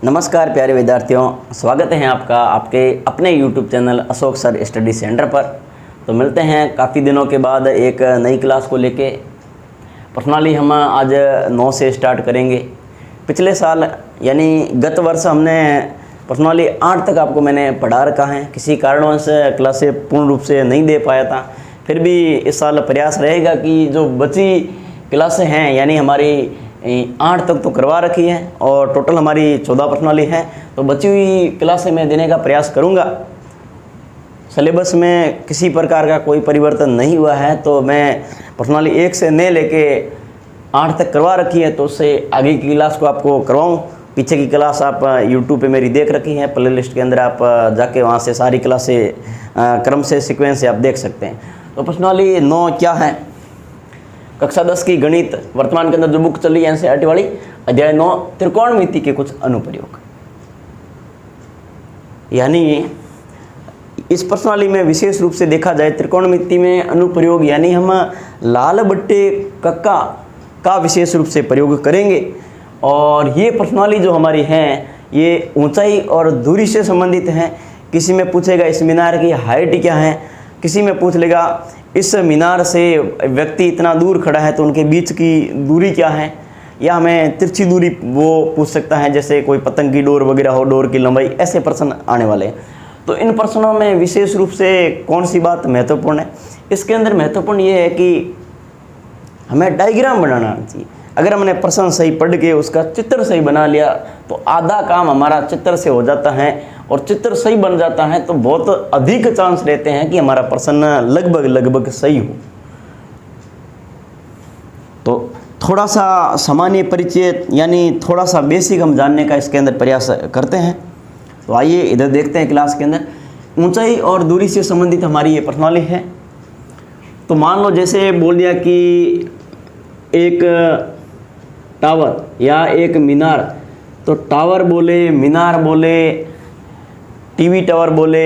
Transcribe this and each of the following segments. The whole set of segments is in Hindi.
नमस्कार प्यारे विद्यार्थियों, स्वागत है आपका आपके अपने YouTube channel Ashok sir study centre पर। तो मिलते हैं काफ़ी दिनों के बाद एक नई क्लास को लेके। पर्सनली हम आज 9 से स्टार्ट करेंगे। पिछले साल यानी गत वर्ष हमने पर्सनली 8 तक आपको मैंने पढ़ा रखा है। किसी कारणवश क्लासें पूर्ण रूप से नहीं दे पाया था, फिर भी इस साल प्रयास रहेगा कि जो बची क्लासें हैं यानी हमारी 8 तक तो करवा रखी है और टोटल हमारी 14 पर्सनली है, तो बची हुई क्लासें मैं देने का प्रयास करूंगा। सिलेबस में किसी प्रकार का कोई परिवर्तन नहीं हुआ है, तो मैं पर्सनली 1 से नए लेके 8 तक करवा रखी है, तो उससे आगे की क्लास को आपको करवाऊं। पीछे की क्लास आप YouTube पे मेरी देख रखी है, प्ले लिस्ट के अंदर आप जाके वहाँ से सारी क्लासें क्रम से सीक्वेंस से आप देख सकते हैं। तो पर्सनली 9 क्या है, कक्षा 10 की गणित वर्तमान के अंदर जो बुक चल रही है NCERT वाली, अध्याय 9 त्रिकोणमिति के कुछ अनुप्रयोग। यानी इस प्रश्नावली में विशेष रूप से देखा जाए त्रिकोणमिति में अनुप्रयोग यानी हम लाल बट्टे कक्का का विशेष रूप से प्रयोग करेंगे। और ये प्रश्नावली जो हमारी है ये ऊंचाई और दूरी से संबंधित है। किसी में पूछेगा इस मीनार की हाइट क्या है, किसी में पूछ लेगा इस मीनार से व्यक्ति इतना दूर खड़ा है तो उनके बीच की दूरी क्या है, या हमें तिरछी दूरी वो पूछ सकता है, जैसे कोई पतंग की डोर वगैरह हो, डोर की लंबाई, ऐसे प्रश्न आने वाले हैं। तो इन प्रश्नों में विशेष रूप से कौन सी बात महत्वपूर्ण है, इसके अंदर महत्वपूर्ण ये है कि हमें डायग्राम बनाना चाहिए। अगर हमने प्रश्न सही पढ़ के उसका चित्र सही बना लिया तो आधा काम हमारा चित्र से हो जाता है, और चित्र सही बन जाता है तो बहुत अधिक चांस रहते हैं कि हमारा प्रश्न लगभग सही हो। तो थोड़ा सा सामान्य परिचय यानी थोड़ा सा बेसिक हम जानने का इसके अंदर प्रयास करते हैं। तो आइए इधर देखते हैं क्लास के अंदर। ऊंचाई और दूरी से संबंधित हमारी ये प्रश्नावली है। तो मान लो जैसे बोल दिया कि एक टावर या एक मीनार, तो टावर बोले, मीनार बोले, टीवी टावर बोले,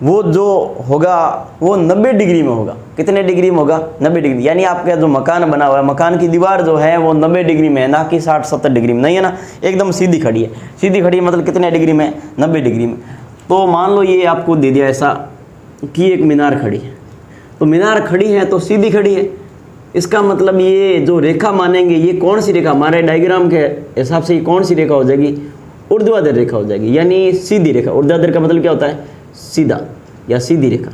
वो जो होगा वो 90 डिग्री में होगा। कितने डिग्री में होगा? 90 डिग्री। यानी आपका जो मकान बना हुआ है, मकान की दीवार जो है वो 90 डिग्री में है, ना कि 60-70 डिग्री में नहीं है ना, एकदम सीधी खड़ी है। सीधी खड़ी मतलब कितने डिग्री में? 90 डिग्री में। तो मान लो ये आपको दे दिया ऐसा कि एक मीनार खड़ी है, तो मीनार खड़ी है तो सीधी खड़ी है। इसका मतलब ये जो रेखा मानेंगे ये कौन सी रेखा, हमारे डायग्राम के हिसाब से ये कौन सी रेखा हो जाएगी? ऊर्ध्वाधर रेखा हो जाएगी, यानी सीधी रेखा। ऊर्ध्वाधर का मतलब क्या होता है? सीधा या सीधी रेखा।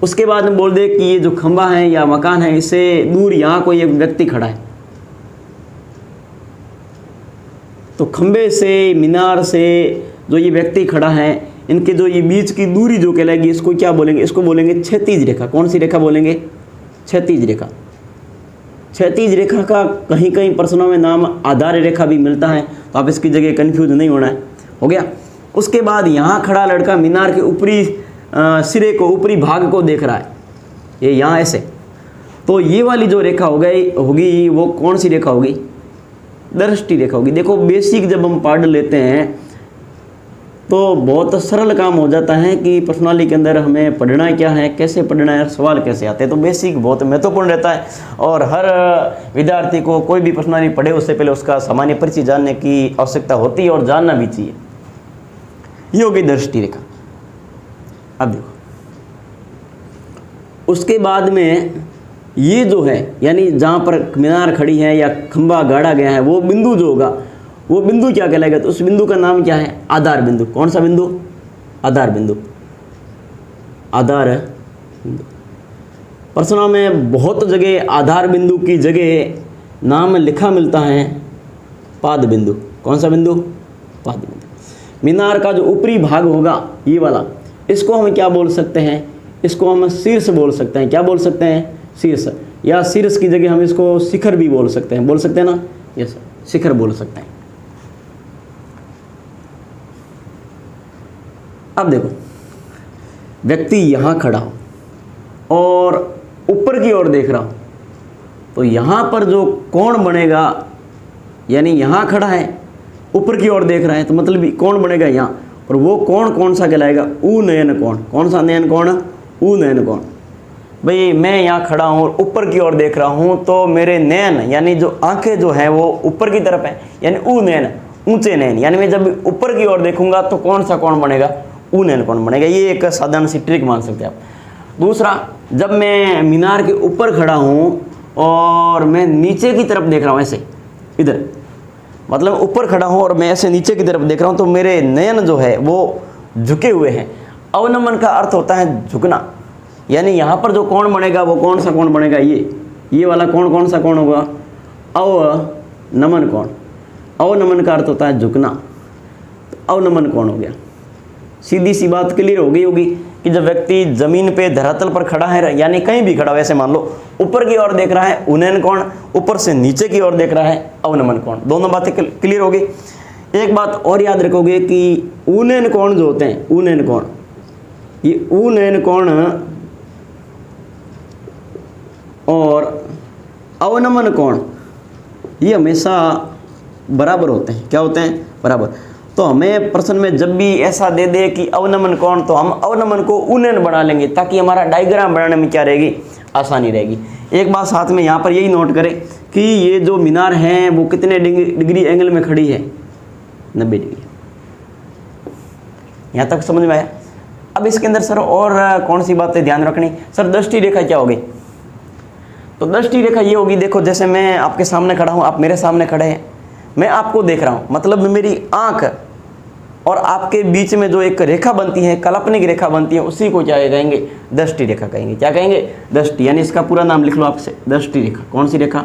उसके बाद में बोल दे कि ये जो खंबा है या मकान है, इससे दूर यहाँ कोई एक व्यक्ति खड़ा है, तो खंबे से, मीनार से जो ये व्यक्ति खड़ा है, इनके जो ये बीच की दूरी जो कहलाएगी, इसको क्या बोलेंगे? इसको बोलेंगे क्षैतिज रेखा। कौन सी रेखा बोलेंगे? क्षैतिज रेखा। क्षैतिज रेखा का कहीं कहीं प्रश्नों में नाम आधार रेखा भी मिलता है, तो आप इसकी जगह कंफ्यूज नहीं होना है। हो गया। उसके बाद यहाँ खड़ा लड़का मीनार के ऊपरी सिरे को, ऊपरी भाग को देख रहा है, ये यहाँ ऐसे। तो ये वाली जो रेखा होगी वो कौन सी रेखा होगी? दृष्टि रेखा होगी। देखो बेसिक जब हम पढ़ लेते हैं तो बहुत सरल काम हो जाता है कि प्रश्नावली के अंदर हमें पढ़ना क्या है, कैसे पढ़ना है, सवाल कैसे आते हैं। तो बेसिक बहुत महत्वपूर्ण रहता है, और हर विद्यार्थी को कोई भी प्रश्नावली पढ़े उससे पहले उसका सामान्य परिचय जानने की आवश्यकता होती है और जानना भी चाहिए। ये हो गई दृष्टि रेखा। अब देखो उसके बाद में ये जो है यानी जहाँ पर मीनार खड़ी है या खंबा गाड़ा गया है, वो बिंदु जो होगा वो बिंदु क्या कहलाएगा? तो उस बिंदु का नाम क्या है? आधार बिंदु। कौन सा बिंदु? आधार बिंदु। आधार बिंदु। प्रश्नों में बहुत जगह आधार बिंदु की जगह नाम लिखा मिलता है पाद बिंदु। कौन सा बिंदु? पाद बिंदु। मीनार का जो ऊपरी भाग होगा ये वाला, इसको हम क्या बोल सकते हैं? इसको हम शीर्ष बोल सकते हैं। क्या बोल सकते हैं? शीर्ष। या शीर्ष की जगह हम इसको शिखर भी बोल सकते हैं। बोल सकते हैं ना? यस, शिखर बोल सकते हैं। अब देखो व्यक्ति यहाँ खड़ा हो और ऊपर की ओर देख रहा हो, तो यहाँ पर जो कोण बनेगा, यानी यहाँ खड़ा है ऊपर की ओर देख रहा है, तो मतलब कोण बनेगा यहाँ, और वो कोण कौन सा कहलाएगा? उन्नयन कोण। कौन सा नयन कोण? उन्नयन कोण। भाई मैं यहाँ खड़ा हूँ और ऊपर की ओर देख रहा हूँ, तो मेरे नयन यानी जो आंखें जो है वो ऊपर की तरफ है, यानी उन्नयन। ऊंचे नैन, यानी मैं जब ऊपर की ओर देखूंगा तो कौन सा कोण बनेगा, ऊ नैन कोण बनेगा। ये एक साधारण सी ट्रिक मान सकते हैं आप। दूसरा, जब मैं मीनार के ऊपर खड़ा हूँ और मैं नीचे की तरफ देख रहा हूँ, ऐसे इधर, मतलब ऊपर खड़ा हूँ और मैं ऐसे नीचे की तरफ देख रहा हूँ, तो मेरे नयन जो है वो झुके हुए हैं। अवनमन का अर्थ होता है झुकना, यानी यहाँ पर जो कोण बनेगा वो कौन सा कोण बनेगा, ये वाला कोण कौन सा कोण होगा, अवनमन कोण। अवनमन का अर्थ होता है झुकना, तो अवनमन कोण हो गया। सीधी सी बात क्लियर हो गई होगी कि जब व्यक्ति जमीन पे धरातल पर खड़ा है, यानी कहीं भी खड़ा, वैसे मान लो ऊपर की ओर देख रहा है उन्नयन कोण, ऊपर से नीचे की ओर देख रहा है अवनमन कोण। दोनों बातें क्लियर हो गई। एक बात और याद रखोगे कि उन्नयन कोण जो होते हैं, उन्नयन कोण, ये उन्नयन कोण और अवनमन कोण ये हमेशा बराबर होते हैं। क्या होते हैं, बराबर। तो हमें प्रश्न में जब भी ऐसा दे दे कि अवनमन कोण, तो हम अवनमन को उन्नयन बना लेंगे ताकि हमारा डायग्राम बनाने में क्या रहेगी, आसानी रहेगी। एक बात साथ में यहाँ पर यही नोट करें कि ये जो मीनार है वो कितने डिग्री एंगल में खड़ी है, 90 डिग्री। यहाँ तक समझ में आया। अब इसके अंदर सर और कौन सी बातें ध्यान रखनी, सर दृष्टि रेखा क्या होगी। तो दृष्टि रेखा ये होगी, देखो जैसे मैं आपके सामने खड़ा हूँ, आप मेरे सामने खड़े हैं, मैं आपको देख रहा हूँ, मतलब मेरी आंख और आपके बीच में जो एक रेखा बनती है, काल्पनिक रेखा बनती है, उसी को क्या कहेंगे, दृष्टि रेखा कहेंगे। क्या कहेंगे, दृष्टि, यानी इसका पूरा नाम लिख लो आपसे, दृष्टि रेखा। कौन सी रेखा,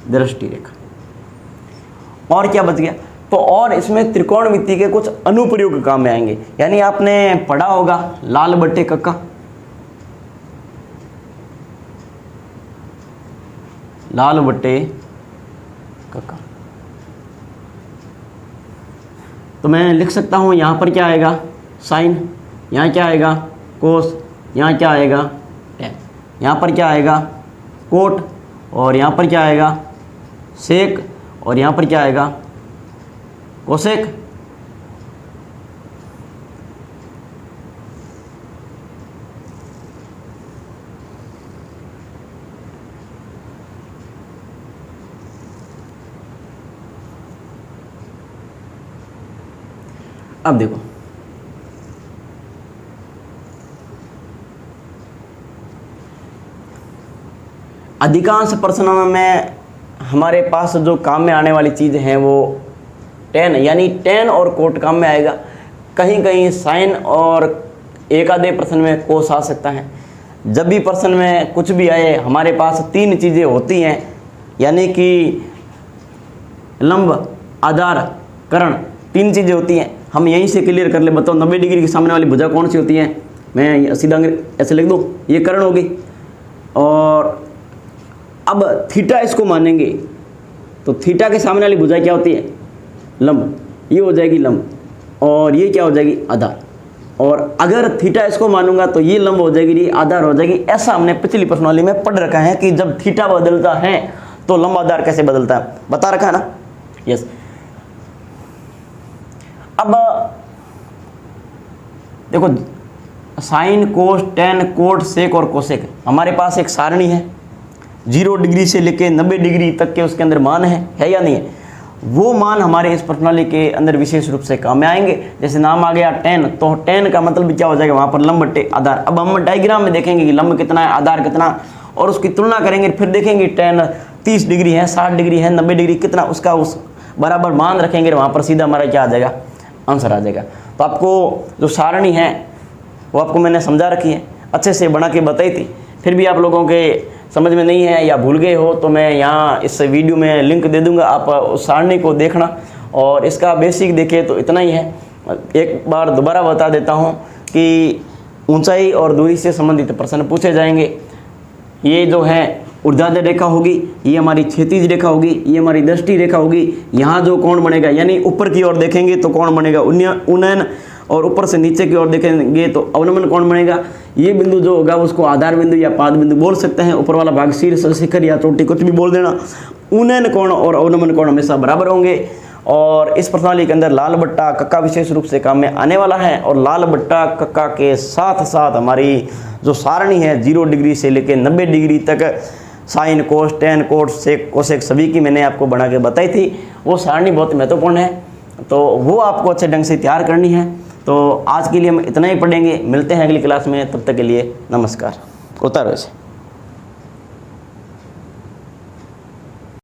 दृष्टि रेखा। और क्या बच गया, तो और इसमें त्रिकोणमिति के कुछ अनुप्रयोग काम में आएंगे। यानी आपने पढ़ा होगा लाल बट्टे कक्का, लाल बट्टे कक्का, तो मैं लिख सकता हूँ यहाँ पर क्या आएगा, साइन, यहाँ क्या आएगा, कोस, यहाँ क्या आएगा, टैन, यहाँ पर क्या आएगा, कोट, और यहाँ पर क्या आएगा, सेक, और यहाँ पर क्या आएगा, कोसेक। अब देखो, अधिकांश प्रश्नों में हमारे पास जो काम में आने वाली चीज़ है वो टेन, यानी टेन और कोट काम में आएगा। कहीं कहीं साइन और एक आधे प्रश्न में कोस आ सकता है। जब भी प्रश्न में कुछ भी आए, हमारे पास तीन चीज़ें होती हैं, यानी कि लंब, आधार, कर्ण, तीन चीज़ें होती हैं। हम यहीं से क्लियर कर ले। बताओ 90 डिग्री के सामने वाली भुजा कौन सी होती है, मैं सीधा ऐसे लिख दूँ, ये कर्ण होगी। और अब थीटा इसको मानेंगे तो थीटा के सामने वाली भुजा क्या होती है, लंब, ये हो जाएगी लंब, और ये क्या हो जाएगी, आधार। और अगर थीटा इसको मानूंगा तो ये लंब हो जाएगी, ये आधार हो जाएगी। ऐसा हमने पिछली प्रश्नावली में पढ़ रखा है कि जब थीटा बदलता है तो लंब आधार कैसे बदलता है, बता रखा है ना। यस। अब देखो, साइन, कोस, टेन, कोट, सेक और कोसेक, हमारे पास एक सारणी है। 0 डिग्री से लेके 90 डिग्री तक के उसके अंदर मान है या नहीं है। वो मान हमारे इस प्रणाली के अंदर विशेष रूप से काम में आएंगे। जैसे नाम आ गया टेन, तो टेन का मतलब क्या हो जाएगा, वहाँ पर लंब बट्टे आधार। अब हम डायग्राम में देखेंगे कि लंब कितना है, आधार कितना, और उसकी तुलना करेंगे। फिर देखेंगे टेन 30 डिग्री है, 60 डिग्री है, 90 डिग्री कितना, उसका उस बराबर मान रखेंगे। वहाँ पर सीधा हमारा क्या आ जाएगा, आंसर आ जाएगा। तो आपको जो सारणी है वो आपको मैंने समझा रखी है, अच्छे से बना के बताई थी। फिर भी आप लोगों के समझ में नहीं है या भूल गए हो तो मैं यहाँ इस वीडियो में लिंक दे दूँगा, आप उस सारणी को देखना। और इसका बेसिक देखें तो इतना ही है। एक बार दोबारा बता देता हूँ कि ऊंचाई और दूरी से संबंधित प्रश्न पूछे जाएंगे। ये जो है ऊर्ध्वाधर रेखा होगी, ये हमारी क्षैतिज रेखा होगी, ये हमारी दृष्टि रेखा होगी। यहाँ जो कोण बनेगा, यानी ऊपर की ओर देखेंगे तो कोण बनेगा उन्नयन, और ऊपर से नीचे की ओर देखेंगे तो अवनमन कोण बनेगा। ये बिंदु जो होगा उसको आधार बिंदु या पाद बिंदु बोल सकते हैं। ऊपर वाला भाग शीर्ष, शिखर या चोटी कुछ भी बोल देना। उन्नयन कोण और अवनमन कोण हमेशा बराबर होंगे। और इस प्रणाली के अंदर लाल बट्टा कक्का विशेष रूप से काम में आने वाला है। और लाल बट्टा कक्का के साथ साथ हमारी जो सारणी है 0 डिग्री से लेकर 90 डिग्री तक sine cos tan cot sec cosec सभी की मैंने आपको बना के बताई थी। वो सारणी बहुत महत्वपूर्ण है, तो वो आपको अच्छे ढंग से तैयार करनी है। तो आज के लिए हम इतना ही पढ़ेंगे, मिलते हैं अगली क्लास में, तब तक के लिए नमस्कार। उतारो इसे।